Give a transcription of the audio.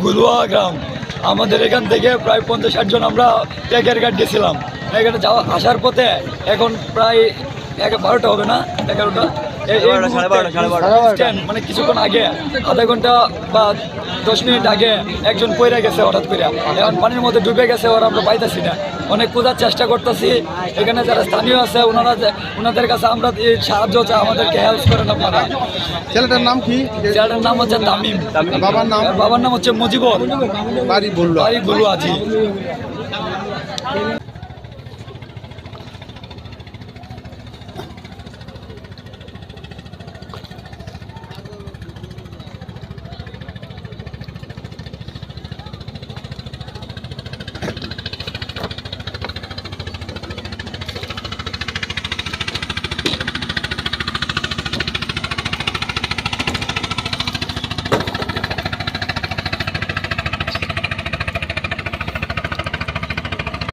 গুলুয়া গ্রাম আমাদের এখান থেকে প্রায় 50-60 জন আমরা ট্যাগের ঘাট গেছিলাম। এখানে যাওয়া আসার পথে এখন প্রায় 12টা হবে না, 11টা, মানে কিছুক্ষণ আগে আধা ঘন্টা বা 10 মিনিট আগে একজন পইরা গেছে হঠাৎ করে, এখন পানির মধ্যে ডুবে গেছে, ওরা আমরা পাইতেছি না। অনেক খোঁজার চেষ্টা করতেছি, এখানে যারা স্থানীয় আছে ওনাদের কাছে আমরা সাহায্য চাই, আমাদেরকে হেল্প করেন আপনারা। ছেলেটার নাম কি? ছেলেটার নাম হচ্ছে তামিম। বাবার নাম হচ্ছে মুজিবুর, বাড়ি বললো বাড়ি গুলুয়া।